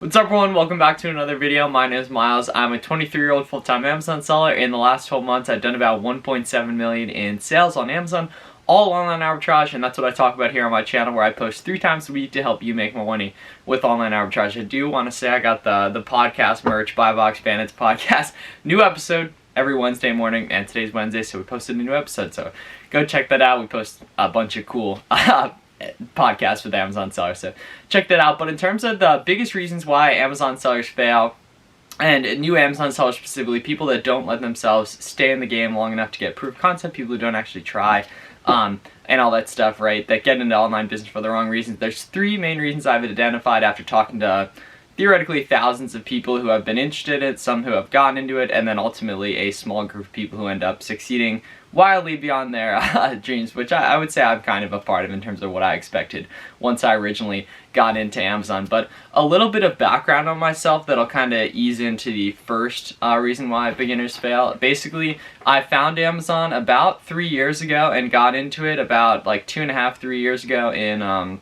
What's up everyone, welcome back to another video. My name is Miles. I'm a 23-year-old full-time Amazon seller. In the last 12 months, I've done about 1.7 million in sales on Amazon, all online arbitrage, and that's what I talk about here on my channel where I post 3 times a week to help you make more money with online arbitrage. I do want to say I got the podcast merch, Buy Box Bandits podcast, new episode every Wednesday morning, and today's Wednesday, so we posted a new episode, so go check that out. We post a bunch of cool podcast with Amazon sellers, so check that out. But in terms of the biggest reasons why Amazon sellers fail, and new Amazon sellers specifically, people that don't let themselves stay in the game long enough to get proof of concept, people who don't actually try, and all that stuff, right, that get into online business for the wrong reasons. There's 3 main reasons I've identified after talking to theoretically thousands of people who have been interested in it, some who have gotten into it, and then ultimately a small group of people who end up succeeding wildly beyond their dreams, which I would say I'm kind of a part of in terms of what I expected once I originally got into Amazon. But a little bit of background on myself that'll kind of ease into the first reason why beginners fail. Basically, I found Amazon about 3 years ago and got into it about like 2.5, 3 years ago in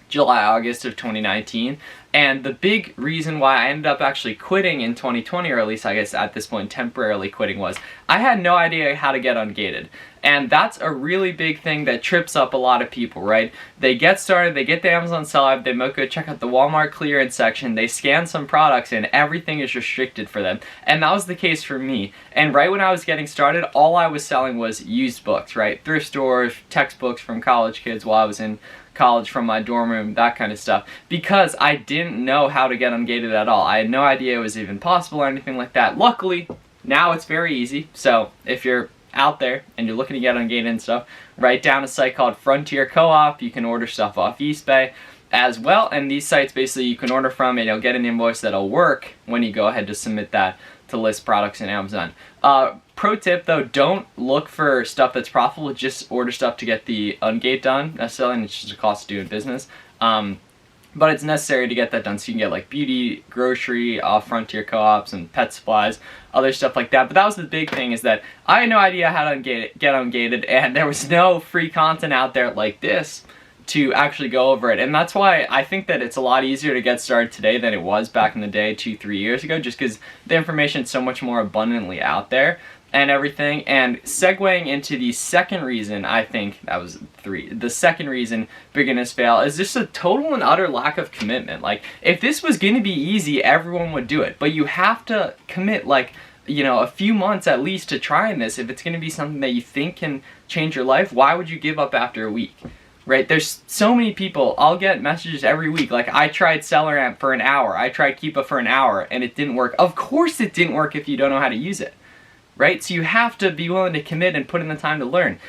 July, August of 2019. And the big reason why I ended up actually quitting in 2020, or at least I guess at this point temporarily quitting, was I had no idea how to get ungated. And that's a really big thing that trips up a lot of people, right? They get started, they get the Amazon SellerAmp, they might go check out the Walmart clearance section, they scan some products, and everything is restricted for them. And that was the case for me. And right when I was getting started, all I was selling was used books, right? Thrift stores, textbooks from college kids while I was in college, from my dorm room, that kind of stuff, because I didn't know how to get ungated at all. I had no idea it was even possible or anything like that. Luckily, now it's very easy. So if you're out there and you're looking to get ungated and stuff, write down a site called Frontier Co-op. You can order stuff off eBay as well, and these sites basically you can order from, and you'll get an invoice that'll work when you go ahead to submit that to list products in Amazon. Pro tip though, don't look for stuff that's profitable, just order stuff to get the ungate done necessarily, and it's just a cost of doing business. But it's necessary to get that done, so you can get like beauty, grocery, Frontier Co-ops, and pet supplies, other stuff like that. But that was the big thing, is that I had no idea how to get ungated, and there was no free content out there like this to actually go over it. And that's why I think that it's a lot easier to get started today than it was back in the day 2-3 years ago, just because the information is so much more abundantly out there and everything. And segueing into the second reason, I think that was 3. The second reason beginners fail is just a total and utter lack of commitment. Like, if this was going to be easy, everyone would do it. But you have to commit, like, you know, a few months at least to trying this. If it's going to be something that you think can change your life, why would you give up after a week? Right? There's so many people. I'll get messages every week like, I tried SellerAmp for an hour, I tried Keepa for an hour, and it didn't work. Of course it didn't work if you don't know how to use it. Right? So you have to be willing to commit and put in the time to learn.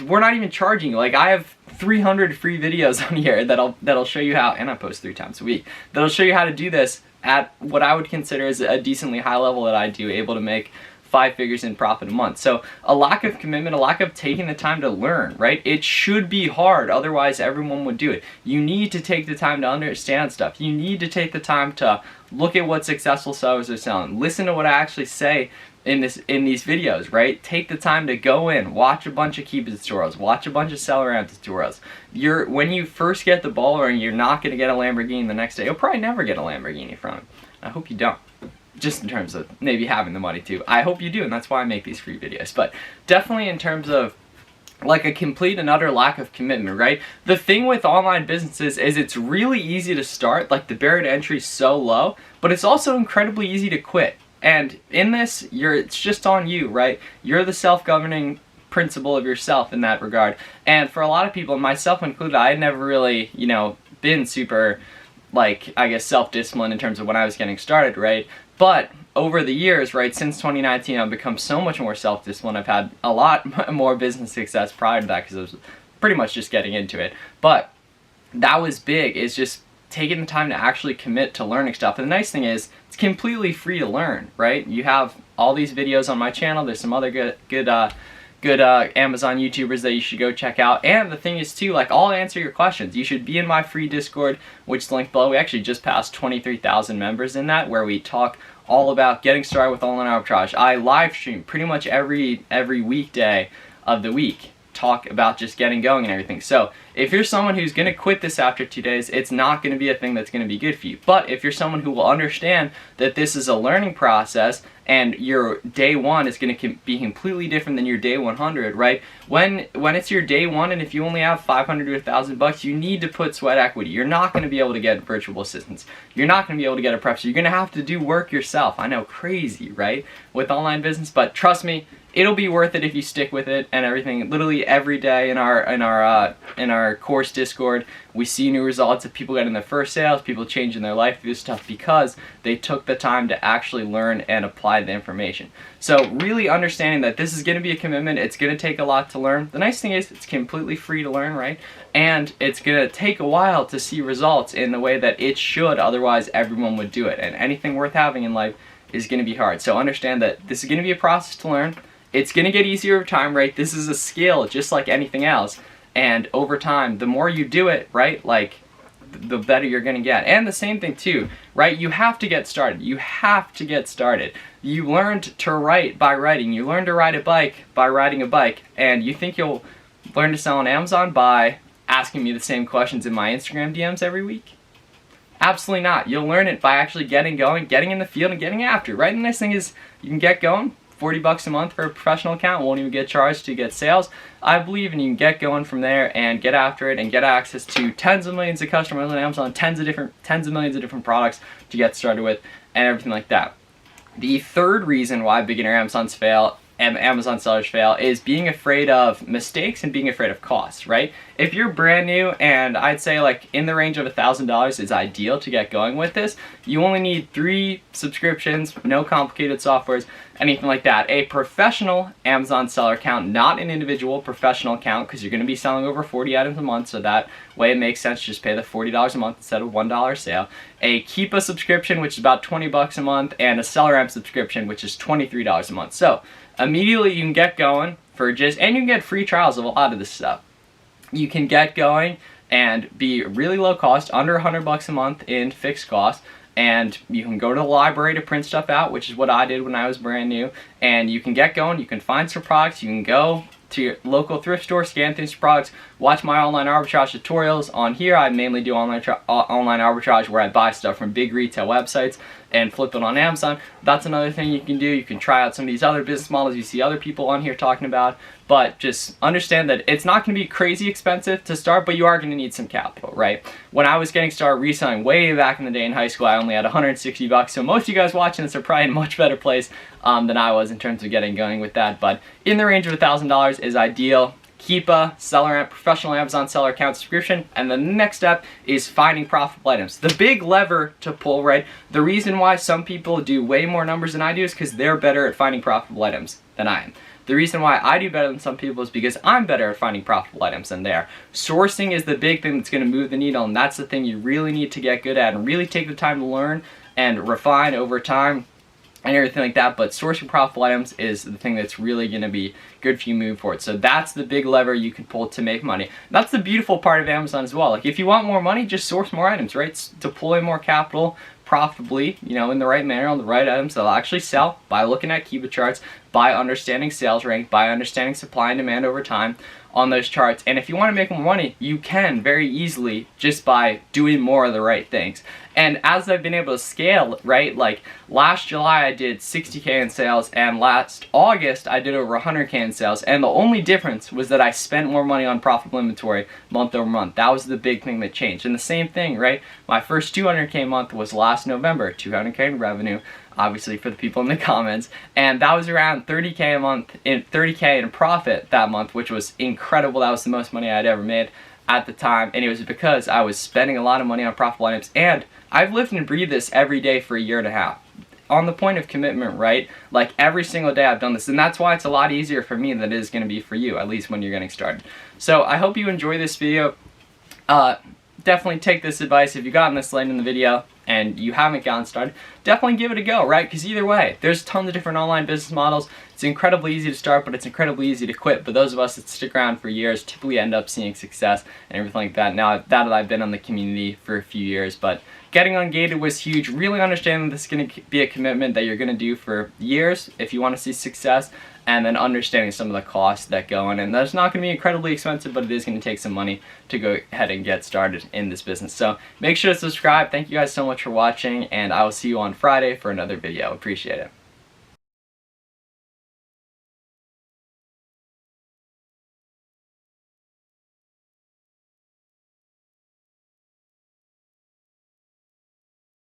We're not even charging you. Like, I have 300 free videos on here that'll show you how, and I post 3 times a week, that'll show you how to do this at what I would consider as a decently high level that I do, able to make 5 figures in profit a month. So a lack of commitment, a lack of taking the time to learn, right? It should be hard, otherwise everyone would do it. You need to take the time to understand stuff. You need to take the time to look at what successful sellers are selling. Listen to what I actually say in these videos, right? Take the time to go in, watch a bunch of Keepa tutorials, watch a bunch of SellerAmp tutorials. When you first get the ball rolling, you're not going to get a Lamborghini the next day. You'll probably never get a Lamborghini from it. I hope you don't. Just in terms of maybe having the money too. I hope you do, and that's why I make these free videos. But definitely in terms of like a complete and utter lack of commitment, right? The thing with online businesses is it's really easy to start, like the barrier to entry is so low, but it's also incredibly easy to quit. And in this, it's just on you, right? You're the self-governing principle of yourself in that regard. And for a lot of people, myself included, I had never really, you know, been super, like, I guess, self-disciplined in terms of when I was getting started, right? But over the years, right, since 2019, I've become so much more self-disciplined. I've had a lot more business success prior to that because I was pretty much just getting into it. But that was big, is just taking the time to actually commit to learning stuff. And the nice thing is, it's completely free to learn, right? You have all these videos on my channel. There's some other good Amazon YouTubers that you should go check out. And the thing is too, like, I'll answer your questions. You should be in my free Discord, which is linked below. We actually just passed 23,000 members in that, where we talk all about getting started with online arbitrage. I live stream pretty much every weekday of the week, talk about just getting going and everything. So if you're someone who's going to quit this after 2 days, it's not going to be a thing that's going to be good for you. But if you're someone who will understand that this is a learning process and your day one is going to be completely different than your day 100, right? When it's your day one, and if you only have $500 to $1,000, you need to put sweat equity. You're not going to be able to get virtual assistants. You're not going to be able to get a prep. So you're going to have to do work yourself. I know, crazy, right? With online business, but trust me, it'll be worth it if you stick with it and everything. Literally every day in our course Discord, we see new results of people getting their first sales, people changing their life through this stuff because they took the time to actually learn and apply the information. So really understanding that this is going to be a commitment, it's going to take a lot to learn. The nice thing is it's completely free to learn, right? And it's going to take a while to see results in the way that it should, otherwise everyone would do it. And anything worth having in life is going to be hard. So understand that this is going to be a process to learn. It's going to get easier over time, right? This is a skill just like anything else. And over time, the more you do it, right, like the better you're going to get. And the same thing too, right? You have to get started. You have to get started. You learned to write by writing. You learned to ride a bike by riding a bike. And you think you'll learn to sell on Amazon by asking me the same questions in my Instagram DMs every week? Absolutely not. You'll learn it by actually getting going, getting in the field, and getting after it, right? And the nice thing is you can get going. $40 a month for a professional account, won't even get charged to get sales, I believe, and you can get going from there and get after it and get access to tens of millions of customers on Amazon, tens of millions of different products to get started with, and everything like that. The third reason why beginner Amazons fail and Amazon sellers fail is being afraid of mistakes and being afraid of costs, right? If you're brand new, and I'd say like in the range of $1,000 is ideal to get going with this, you only need 3 subscriptions, no complicated softwares, anything like that. A professional Amazon seller account, not an individual professional account, because you're going to be selling over 40 items a month, so that way it makes sense to just pay the $40 a month instead of $1 sale. A Keep a subscription, which is about $20 a month, and a SellerAmp subscription, which is $23 a month. So immediately you can get going for just, and you can get free trials of a lot of this stuff. You can get going and be really low cost, under $100 a month in fixed cost, and you can go to the library to print stuff out, which is what I did when I was brand new, and you can get going, you can find some products, you can go to your local thrift store, scan through some products, watch my online arbitrage tutorials. On here, I mainly do online arbitrage where I buy stuff from big retail websites and flip it on Amazon. That's another thing you can do. You can try out some of these other business models you see other people on here talking about, but just understand that it's not going to be crazy expensive to start, but you are going to need some capital, right? When I was getting started reselling way back in the day in high school, I only had $160, so most of you guys watching this are probably in a much better place than I was in terms of getting going with that, but in the range of $1,000 is ideal. Keep a SellerAmp professional Amazon seller account subscription, and the next step is finding profitable items. The big lever to pull, right? The reason why some people do way more numbers than I do is because they're better at finding profitable items than I am. The reason why I do better than some people is because I'm better at finding profitable items than they are. Sourcing is the big thing that's going to move the needle, and that's the thing you really need to get good at and really take the time to learn and refine over time and everything like that. But sourcing profitable items is the thing that's really going to be good for you moving forward. So that's the big lever you can pull to make money. That's the beautiful part of Amazon as well. Like, if you want more money, just source more items, right? Deploy more capital profitably, you know, in the right manner on the right items that'll actually sell by looking at Kiva charts, by understanding sales rank, by understanding supply and demand over time on those charts. And if you want to make more money, you can very easily just by doing more of the right things. And as I've been able to scale, right, like last July I did 60K in sales, and last August I did over 100K in sales, and the only difference was that I spent more money on profitable inventory month over month. That was the big thing that changed. And the same thing, right, my first 200K month was last November, 200K in revenue, obviously for the people in the comments, and that was around 30K a month, 30K in profit that month, which was incredible. That was the most money I'd ever made at the time, and it was because I was spending a lot of money on profitable items, and I've lived and breathed this every day for a year and a half. On the point of commitment, right? Like every single day I've done this, and that's why it's a lot easier for me than it is going to be for you, at least when you're getting started. So I hope you enjoy this video. Definitely take this advice. If you've gotten this late in the video and you haven't gotten started, definitely give it a go, right? Because either way, there's tons of different online business models. It's incredibly easy to start, but it's incredibly easy to quit. But those of us that stick around for years typically end up seeing success and everything like that. Now that I've been on the community for a few years, but getting ungated was huge. Really understanding this is going to be a commitment that you're going to do for years if you want to see success, and then understanding some of the costs that go in. And that's not going to be incredibly expensive, but it is going to take some money to go ahead and get started in this business. So make sure to subscribe. Thank you guys so much for watching, and I will see you on Friday for another video. Appreciate it.